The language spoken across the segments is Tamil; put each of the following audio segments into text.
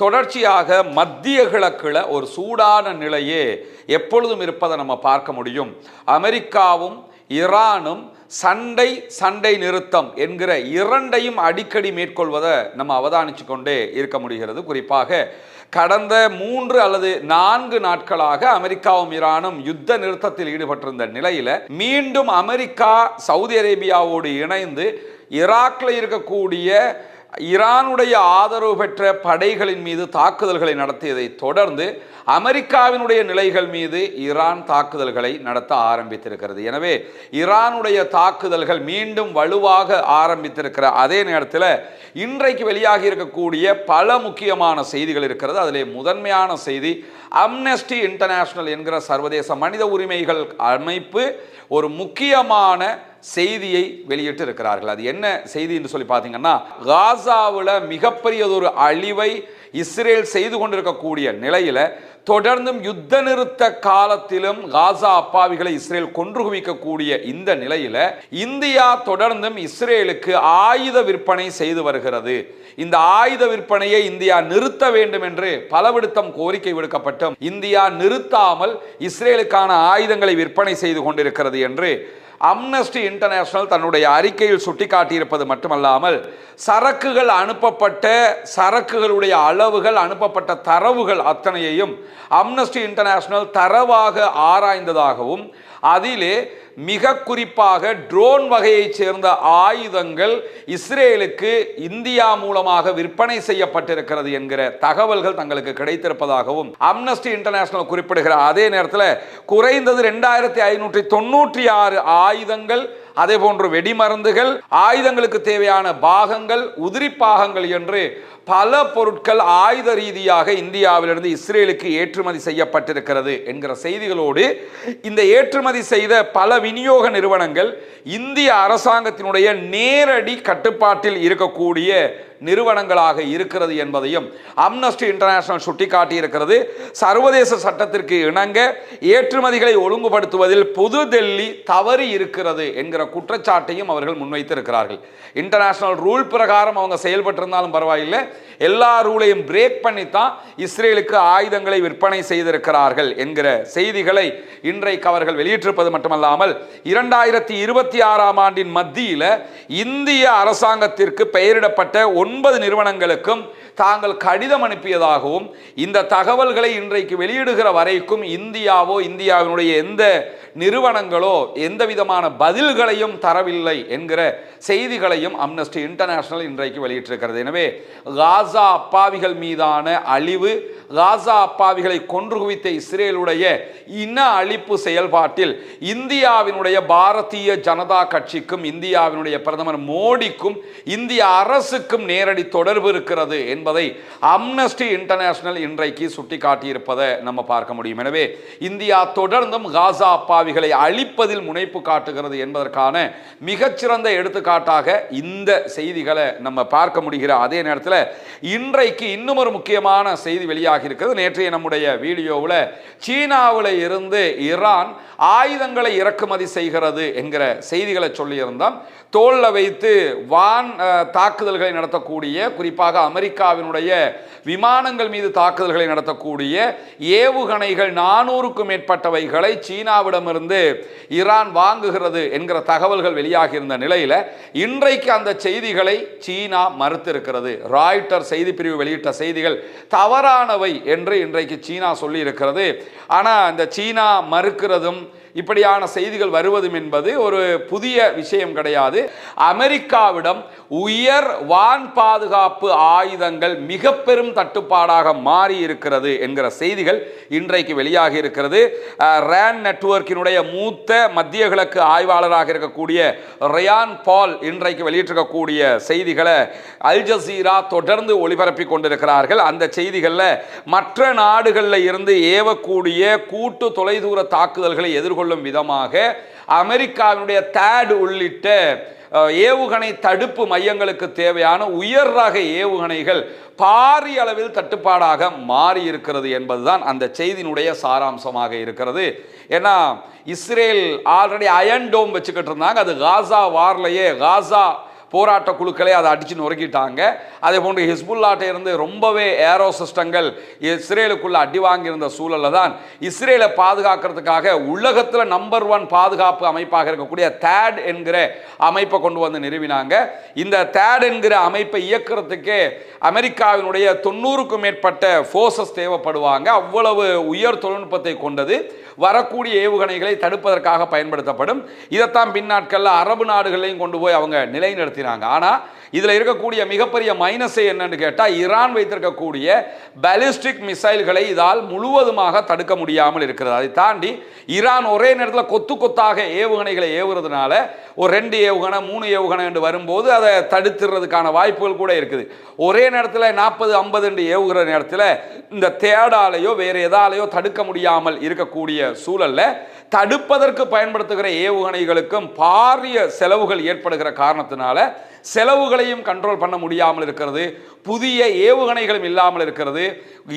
தொடர்ச்சியாக மத்திய கிழக்குல ஒரு சூடான நிலையே எப்பொழுதும் இருப்பதை நம்ம பார்க்க முடியும். அமெரிக்காவும் ஈரானும் சண்டை நிறுத்தம் என்கிற இரண்டையும் அடிக்கடி மேற்கொள்வதை நம்ம அவதானிச்சு கொண்டே இருக்க முடிகிறது. குறிப்பாக கடந்த 3 அல்லது 4 நாட்களாக அமெரிக்காவும் ஈரானும் யுத்த நிறுத்தத்தில் ஈடுபட்டிருந்த நிலையில மீண்டும் அமெரிக்கா சவுதி அரேபியாவோடு இணைந்து ஈராக்ல இருக்கக்கூடிய ஈரானுடைய ஆதரவு பெற்ற படைகளின் மீது தாக்குதல்களை நடத்தியதை தொடர்ந்து அமெரிக்காவினுடைய நிலைகள் மீது ஈரான் தாக்குதல்களை நடத்த ஆரம்பித்திருக்கிறது. எனவே ஈரானுடைய தாக்குதல்கள் மீண்டும் வலுவாக ஆரம்பித்திருக்கிற அதே நேரத்தில் இன்றைக்கு வெளியாகி இருக்கக்கூடிய பல முக்கியமான செய்திகள் இருக்கிறது. அதிலே முதன்மையான செய்தி, அம்னஸ்டி இன்டர்நேஷனல் என்கிற சர்வதேச மனித உரிமைகள் அமைப்பு ஒரு முக்கியமான செய்தியை வெளியிட்டு இருக்கிறார்கள். அது என்ன செய்தி என்று சொல்லி பார்த்தீங்கன்னா, காசாவில் மிகப்பெரியதொரு அழிவை இஸ்ரேல் செய்து கொண்டிருக்கக்கூடிய நிலையில தொடர்ந்தும் யுத்த நிறுத்த காலத்திலும் காசா அப்பாவிகளை இஸ்ரேல் கொன்று குவிக்கக்கூடிய இந்த நிலையில இந்தியா தொடர்ந்தும் இஸ்ரேலுக்கு ஆயுத விற்பனை செய்து வருகிறது. இந்த ஆயுத விற்பனையை இந்தியா நிறுத்த வேண்டும் என்று பலவிடுத்தம் கோரிக்கை விடுக்கப்பட்டும் இந்தியா நிறுத்தாமல் இஸ்ரேலுக்கான ஆயுதங்களை விற்பனை செய்து கொண்டிருக்கிறது என்று அம்னஸ்டி இன்டர்நேஷனல் தன்னுடைய அறிக்கையில் சுட்டிக்காட்டியிருப்பது மட்டுமல்லாமல் சரக்குகள் அனுப்பப்பட்ட சரக்குகளுடைய அளவுகள் அனுப்பப்பட்ட தரவுகள் அத்தனையையும் அம்னஸ்டி இன்டர்நேஷனல் தரவாக ஆராய்ந்ததாகவும் அதிலே மிக குறிப்பாக ட்ரோன் வகையைச் சேர்ந்த ஆயுதங்கள் இஸ்ரேலுக்கு இந்தியா மூலமாக விற்பனை செய்யப்பட்டிருக்கிறது என்கிற தகவல்கள் தங்களுக்கு கிடைத்திருப்பதாகவும் அம்னஸ்டி இன்டர்நேஷனல் குறிப்பிடுகிற அதே நேரத்தில் குறைந்தது 2596 ஆயுதங்கள், அதே போன்று வெடிமருந்துகள், ஆயுதங்களுக்கு தேவையான பாகங்கள், உதிரி பாகங்கள் என்று பல பொருட்கள் ஆயுத ரீதியாக இந்தியாவிலிருந்து இஸ்ரேலுக்கு ஏற்றுமதி செய்யப்பட்டிருக்கிறது என்கிற செய்திகளோடு இந்த ஏற்றுமதி செய்த பல விநியோக நிறுவனங்கள் இந்திய அரசாங்கத்தினுடைய நேரடி கட்டுப்பாட்டில் இருக்கக்கூடிய நிறுவனங்களாக இருக்கிறது என்பதையும் அம்னஸ்டி இன்டர்நேஷனல் சுட்டிக்காட்டி இருக்கிறது. சர்வதேச சட்டத்திற்கு இணங்க ஏற்றுமதிகளை ஒழுங்குபடுத்துவதில் புதுடெல்லி தவறி இருக்கிறது என்கிற குற்றச்சாட்டையும் அவர்கள் முன்வைத்திருக்கிறார்கள். இன்டர்நேஷனல் ரூல் பிரகாரம் அவங்க செயல்பட்டிருந்தாலும் பரவாயில்லை, எல்லா ரூலையும் பிரேக் பண்ணித்தான் இஸ்ரேலுக்கு ஆயுதங்களை விற்பனை செய்திருக்கிறார்கள் என்கிற செய்திகளை இன்றைக்கு அவர்கள் வெளியிட்டிருப்பது மட்டுமல்லாமல் 2026ஆம் ஆண்டின் மத்தியில் இந்திய அரசாங்கத்திற்கு பெயரிடப்பட்ட 9 நிறுவனங்களுக்கும் தாங்கள் கடிதம் அனுப்பியதாகவும் இந்த தகவல்களை இன்றைக்கு வெளியிடுகிற வரைக்கும் இந்தியாவோ இந்தியாவினுடைய எந்த நிறுவனங்களோ எந்த விதமான பதில்களையும் தரவில்லை என்கிற செய்திகளையும் அம்னஸ்டி இன்டர்நேஷனல் இன்றைக்கு வெளியிட்டிருக்கிறது. எனவே காசா அப்பாவிகள் மீதான அழிவு, காசா அப்பாவிகளை கொன்று குவித்த இஸ்ரேலுடைய இன அழிப்பு செயல்பாட்டில் இந்தியாவினுடைய பாரதிய ஜனதா கட்சிக்கும் இந்தியாவினுடைய பிரதமர் மோடிக்கும் இந்திய அரசுக்கும் நேரடி தொடர்பு இருக்கிறது என்பதை அம்னஸ்டி இன்டர்நேஷனல் இன்றைக்கு சுட்டிக்காட்டியிருப்பதை நம்ம பார்க்க முடியும். எனவே இந்தியா தொடர்ந்தும் காசா அப்பாவிகளை அழிப்பதில் முனைப்பு காட்டுகிறது என்பதற்கான மிகச்சிறந்த எடுத்துக்காட்டாக இந்த செய்திகளை நம்ம பார்க்க முடிகிற அதே நேரத்தில் இன்றைக்கு இன்னும் ஒரு முக்கியமான செய்தி வெளியாகி இருக்கிறது. நேற்றைய நம்முடைய வீடியோவில் சீனாவில் இருந்து ஈரான் ஆயுதங்களை இறக்குமதி செய்கிறது என்கிற செய்திகளை சொல்லியிருந்தோம். தோல்ல வைத்து வான் தாக்குதல்களை நடத்தக்கூடிய, குறிப்பாக அமெரிக்காவினுடைய விமானங்கள் மீது தாக்குதல்களை நடத்தக்கூடிய ஏவுகணைகள் 400க்கும் மேற்பட்டவைகளை சீனாவிடமிருந்து ஈரான் வாங்குகிறது என்கிற தகவல்கள் வெளியாகி இருந்த நிலையில் இன்றைக்கு அந்த செய்திகளை சீனா மறுத்திருக்கிறது. ராய்ட்டர் செய்தி பிரிவு வெளியிட்ட செய்திகள் தவறானவை என்று இன்றைக்கு சீனா சொல்லி இருக்கிறது. ஆனால் இந்த சீனா மறுக்கிறதும் இப்படியான செய்திகள் வருவதும் என்பது ஒரு புதிய விஷயம் கிடையாது. அமெரிக்காவிடம் உயர் வான் பாதுகாப்பு ஆயுதங்கள் மிக பெரும் தட்டுப்பாடாக மாறி இருக்கிறது என்கிற செய்திகள் இன்றைக்கு வெளியாகி இருக்கிறது. ரேன் நெட்வொர்க்கினுடைய மூத்த மத்திய கிழக்கு ஆய்வாளராக இருக்கக்கூடிய ரயான் பால் இன்றைக்கு வெளியிட்டிருக்கக்கூடிய செய்திகளை அல் ஜசீரா தொடர்ந்து ஒளிபரப்பி கொண்டிருக்கிறார்கள். அந்த செய்திகளில் மற்ற நாடுகளில் இருந்து ஏவக்கூடிய கூட்டு தொலைதூர தாக்குதல்களை எதிர்கொள்ளும் விதமாக அமெரிக்காவினுடைய THAAD உள்ளிட்ட ஏவுகணை தடுப்பு மையங்களுக்கு தேவையான உயர் ரக ஏவுகணைகள் பாரிய அளவில் தட்டுப்பாடாக மாறி இருக்கிறது என்பதுதான் அந்த செய்தியினுடைய சாராம்சமாக இருக்கிறது. ஏன்னா இஸ்ரேல் ஆல்ரெடி அயன் டோம் வச்சுக்கிட்டு இருந்தாங்க. அது காசா வார்லையே, காசா போராட்ட குழுக்களை அதை அடிச்சு நொறுக்கிட்டாங்க. அதே போன்று ஹிஸ்புல்லாட்ட இருந்து ரொம்பவே ஏரோ சிஸ்டங்கள் இஸ்ரேலுக்குள்ள அடி வாங்கியிருந்த சூழல்ல தான் இஸ்ரேலை பாதுகாக்கிறதுக்காக உலகத்தில் நம்பர் 1 பாதுகாப்பு அமைப்பாக இருக்கக்கூடிய தேட் என்கிற அமைப்பை கொண்டு வந்து நிறுவினாங்க. இந்த தேட் என்கிற அமைப்பை இயக்கிறதுக்கே அமெரிக்காவினுடைய 90க்கும் மேற்பட்ட ஃபோர்ஸஸ் தேவைப்படுவாங்க. அவ்வளவு உயர் தொழில்நுட்பத்தை கொண்டது. வரக்கூடிய ஏவுகணைகளை தடுப்பதற்காக பயன்படுத்தப்படும். இதைத்தான் பின்னாட்களில் அரபு நாடுகளையும் கொண்டு போய் அவங்க நிலைநிறுத்தினாங்க. ஆனால் இதில் இருக்கக்கூடிய மிகப்பெரிய மைனஸை என்னன்னு கேட்டால், ஈரான் வைத்திருக்கக்கூடிய பாலிஸ்டிக் மிசைல்களை இதால் முழுவதுமாக தடுக்க முடியாமல் இருக்கிறது. அதை தாண்டி ஈரான் ஒரே நேரத்தில் கொத்து கொத்தாக ஏவுகணைகளை ஏவுறதுனால ஒரு 2 ஏவுகணை 3 ஏவுகணை என்று வரும்போது அதை தடுத்துறதுக்கான வாய்ப்புகள் கூட இருக்குது. ஒரே நேரத்தில் 40-50 ஏவுகிற நேரத்தில் இந்த தேடாலையோ வேறு எதாலையோ தடுக்க முடியாமல் இருக்கக்கூடிய சூழல்ல தடுப்பதற்கு பயன்படுத்துகிற ஏவுகணைகளுக்கும் பாரிய செலவுகள் ஏற்படுகிற காரணத்தினால செலவுகளையும் கண்ட்ரோல் பண்ண முடியாமல் இருக்கிறது. புதிய ஏவுகணைகளும் இல்லாமல் இருக்கிறது.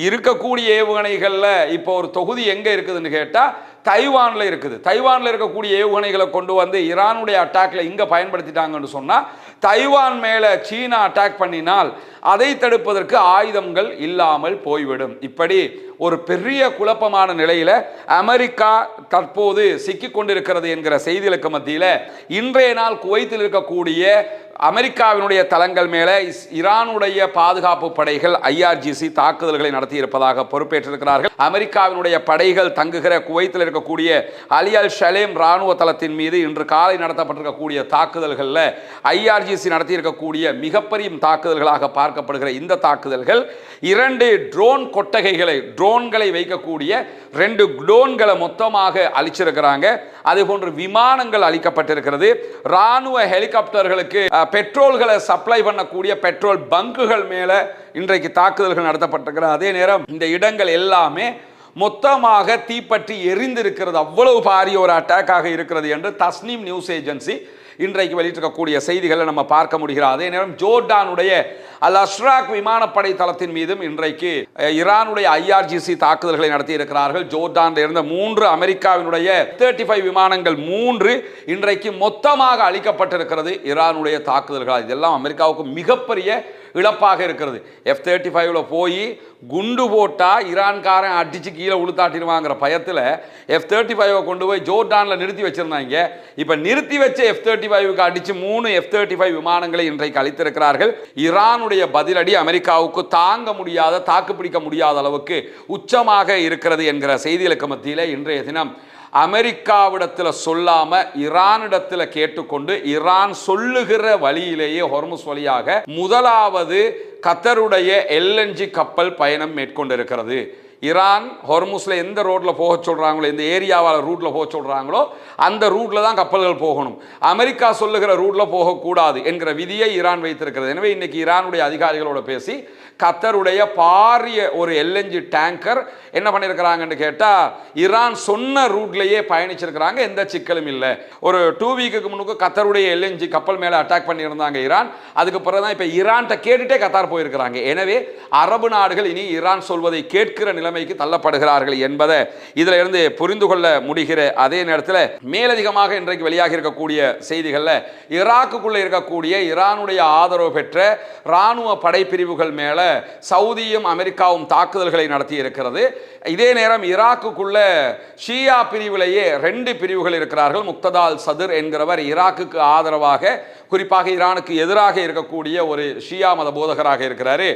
இருக்கக்கூடிய ஏவுகணைகளில் இப்போ ஒரு தொகுதி எங்கே இருக்குதுன்னு கேட்டால் தைவானில் இருக்குது. தைவானில் இருக்கக்கூடிய ஏவுகணைகளை கொண்டு வந்து ஈரானுடைய அட்டாக்ல இங்கே பயன்படுத்திட்டாங்கன்னு சொன்னால் தைவான் மேலே சீனா அட்டாக் பண்ணினால் அதை தடுப்பதற்கு ஆயுதங்கள் இல்லாமல் போய்விடும். இப்படி ஒரு பெரிய குழப்பமான நிலையில் அமெரிக்கா தற்போது சிக்கிக் கொண்டிருக்கிறது என்கிற செய்திகளுக்கு மத்தியில் இன்றைய நாள் குவைத்தில் இருக்கக்கூடிய அமெரிக்காவினுடைய தளங்கள் மேலே ஈரானுடைய பாதுகாப்பு படைகள் IRGC தாக்குதல்களை நடத்தி இருப்பதாக பொறுப்பேற்றிருக்கிறார்கள். அமெரிக்காவினுடைய படைகள் தங்குகிற குவைத்தில் இருக்கக்கூடிய அலி அல் ஷலேம் ராணுவ தளத்தின் மீது இன்று காலை நடத்தப்பட்டிருக்கக்கூடிய தாக்குதல்களில் IRGC நடத்தியிருக்கக்கூடிய மிகப்பெரிய தாக்குதல்களாக பார்க்கப்படுகிற இந்த தாக்குதல்கள் 2 ட்ரோன் கொட்டகைகளை ட்ரோன்களை வைக்கக்கூடிய 2 ட்ரோன்களை மொத்தமாக அழிச்சிருக்கிறாங்க. அதே போன்று விமானங்கள் அளிக்கப்பட்டிருக்கிறது. ராணுவ ஹெலிகாப்டர்களுக்கு பெட்ரோல்களை சப்ளை பண்ணக்கூடிய பெட்ரோல் பங்குகள் மேல இன்றைக்கு தாக்குதல்கள் நடத்தப்பட்டிருக்கிறது. அதே நேரம் இந்த இடங்கள் எல்லாமே மொத்தமாக தீப்பற்றி எரிந்திருக்கிறது. அவ்வளவு பாரிய ஒரு அட்டாக்காக இருக்கிறது என்று தஸ்னீம் நியூஸ் ஏஜென்சி இன்றைக்கு வெளியிட்டிருக்கக்கூடிய செய்திகளை நம்ம பார்க்க முடிகிறது. அதே நேரம் ஜோர்டானுடைய அல் அஷ்ராக் விமானப்படை தளத்தின் மீதும் இன்றைக்கு ஈரானுடைய IRGC தாக்குதல்களை நடத்தி இருக்கிறார்கள். ஜோர்டானில் இருந்த 3 அமெரிக்காவினுடைய F-35 விமானங்கள் 3 இன்றைக்கு மொத்தமாக அழிக்கப்பட்டிருக்கிறது ஈரானுடைய தாக்குதல்கள். இதெல்லாம் அமெரிக்காவுக்கு மிகப்பெரிய இழப்பாக இருக்கிறது. F-35 போய் குண்டு போட்டா ஈரான்காரன் அடிச்சு கீழே உளுத்தாட்டிடுவாங்கிற பயத்தில் F-35 கொண்டு போய் ஜோர்டானில் நிறுத்தி வச்சிருந்தாங்க. இப்போ நிறுத்தி வச்ச F-35க்கு அடிச்சு 3 F-35 விமானங்களை இன்றைக்கு அளித்திருக்கிறார்கள். ஈரானுடைய பதிலடி அமெரிக்காவுக்கு தாங்க முடியாத தாக்குப்பிடிக்க முடியாத அளவுக்கு உச்சமாக இருக்கிறது என்கிற செய்திகளுக்கு மத்தியில் இன்றைய தினம் அமெரிக்காவிடத்தில் சொல்லாம ஈரானிடத்தில் கேட்டுக்கொண்டு ஈரான் சொல்லுகிற வழியிலேயே ஹொர்முஸ் வழியாக முதலாவது கத்தருடைய LNG கப்பல் பயணம் மேற்கொண்டிருக்கிறது. ஈரான் ஹொர்முஸ்ல எந்த ரோட்ல போக சொல்றாங்களோ, எந்த ஏரியாவால் ரூட்ல போக சொல்றாங்களோ அந்த ரூட்ல தான் கப்பல்கள் போகணும். அமெரிக்கா சொல்லுகிற ரூட்ல போகக்கூடாது என்கிற விதியை ஈரான் வைத்திருக்கிறது. எனவே இன்னைக்கு ஈரானுடைய அதிகாரிகளோட பேசி கத்தருடைய பாரிய ஒரு LNG டேங்கர் என்ன பண்ணியிருக்கிறாங்கன்னு கேட்டால் ஈரான் சொன்ன ரூட்லேயே பயணிச்சிருக்கிறாங்க. எந்த சிக்கலும் இல்லை. ஒரு 2 வீக்குக்கு முன்னுக்கு கத்தருடைய LNG கப்பல் மேலே அட்டாக் பண்ணியிருந்தாங்க ஈரான். அதுக்கு பிறகு தான் இப்போ ஈரான்கிட்ட கேட்டுட்டே கத்தார் போயிருக்கிறாங்க. எனவே அரபு நாடுகள் இனி ஈரான் சொல்வதை கேட்கிற நிலைமைக்கு தள்ளப்படுகிறார்கள் என்பதை இதில் இருந்து புரிந்து கொள்ள முடிகிற அதே நேரத்தில் மேலதிகமாக இன்றைக்கு வெளியாக இருக்கக்கூடிய செய்திகளில் ஈராக்குக்குள்ளே இருக்கக்கூடிய ஈரானுடைய ஆதரவு பெற்ற இராணுவ படைப்பிரிவுகள் மேலே சவுதியும் அமெரிக்காவும் தாக்குதல்களை நடத்தி இருக்கிறது. இதே நேரம் ஈராக்குக்குள்ள ஷியா பிரிவிலேயே 2 பிரிவுகள் இருக்கிறார்கள். முக்ததா அல் சதுர் என்கிறவர் ஈராக்குக்கு ஆதரவாக, குறிப்பாக ஈரானுக்கு எதிராக இருக்கக்கூடிய ஒரு ஷியா மத போதகராக இருக்கிறாரு.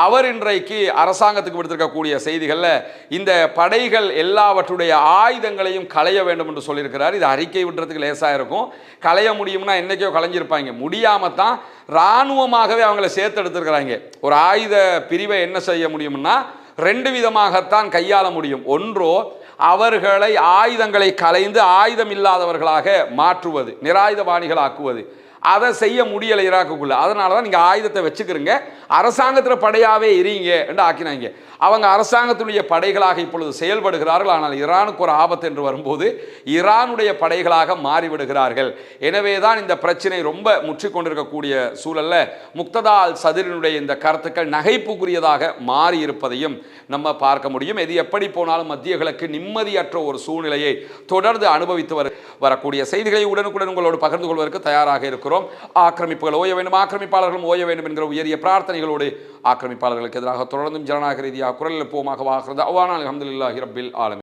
அவர் இன்றைக்கு அரசாங்கத்துக்கு விடுத்திருக்கக்கூடிய செய்திகளில் இந்த படைகள் எல்லாவற்றுடைய ஆயுதங்களையும் களைய வேண்டும் என்று சொல்லியிருக்கிறார். இது அறிக்கை விடுறதுக்கு லேசாக இருக்கும். களைய முடியும்னா என்னைக்கோ களைஞ்சிருப்பாங்க. முடியாமல் தான் இராணுவமாகவே அவங்கள சேர்த்து எடுத்துருக்கிறாங்க. ஒரு ஆயுத பிரிவை என்ன செய்ய முடியும்னா 2 விதமாகத்தான் கையாள முடியும். ஒன்றோ அவர்களை ஆயுதங்களை களைந்து ஆயுதம் இல்லாதவர்களாக மாற்றுவது, நிராயுதபாணிகள் ஆக்குவது. அதை செய்ய முடியலை ஈராக்குக்குள்ள. அதனால தான் நீங்கள் ஆயுதத்தை வச்சுக்கிறீங்க, அரசாங்கத்தில் படையாவே இருங்க என்று ஆக்கினாங்க. அவங்க அரசாங்கத்துடைய படைகளாக இப்பொழுது செயல்படுகிறார்கள். ஆனால் ஈரானுக்கு ஒரு ஆபத்து என்று வரும்போது ஈரானுடைய படைகளாக மாறிவிடுகிறார்கள். எனவே தான் இந்த பிரச்சனை ரொம்ப முற்றிக்கொண்டிருக்கக்கூடிய சூழல்ல முக்ததா அல் சதுரினுடைய இந்த கருத்துக்கள் நகைப்புக்குரியதாக மாறி இருப்பதையும் நம்ம பார்க்க முடியும். எது எப்படி போனாலும் மத்திய கிழக்கு நிம்மதியற்ற ஒரு சூழ்நிலையை தொடர்ந்து அனுபவித்து வரக்கூடிய செய்திகளை உடனுக்குடன் உங்களோடு பகிர்ந்து கொள்வதற்கு தயாராக இருக்கிறோம். கொண்டிருக்கிறோம். ஆக்கிரமிப்புகள் ஓய வேண்டும், ஆக்கிரமிப்பாளர்களும் ஓய வேண்டும் என்கிற உயரிய பிரார்த்தனைகளோடு ஆக்கிரமிப்பாளர்களுக்கு எதிராக தொடர்ந்தும் ஜனநாயக ரீதியாக குரல் எழுப்புவோமாக. வாகிறது அல்ஹம்துலில்லாஹி ரப்பில் ஆலமீன்.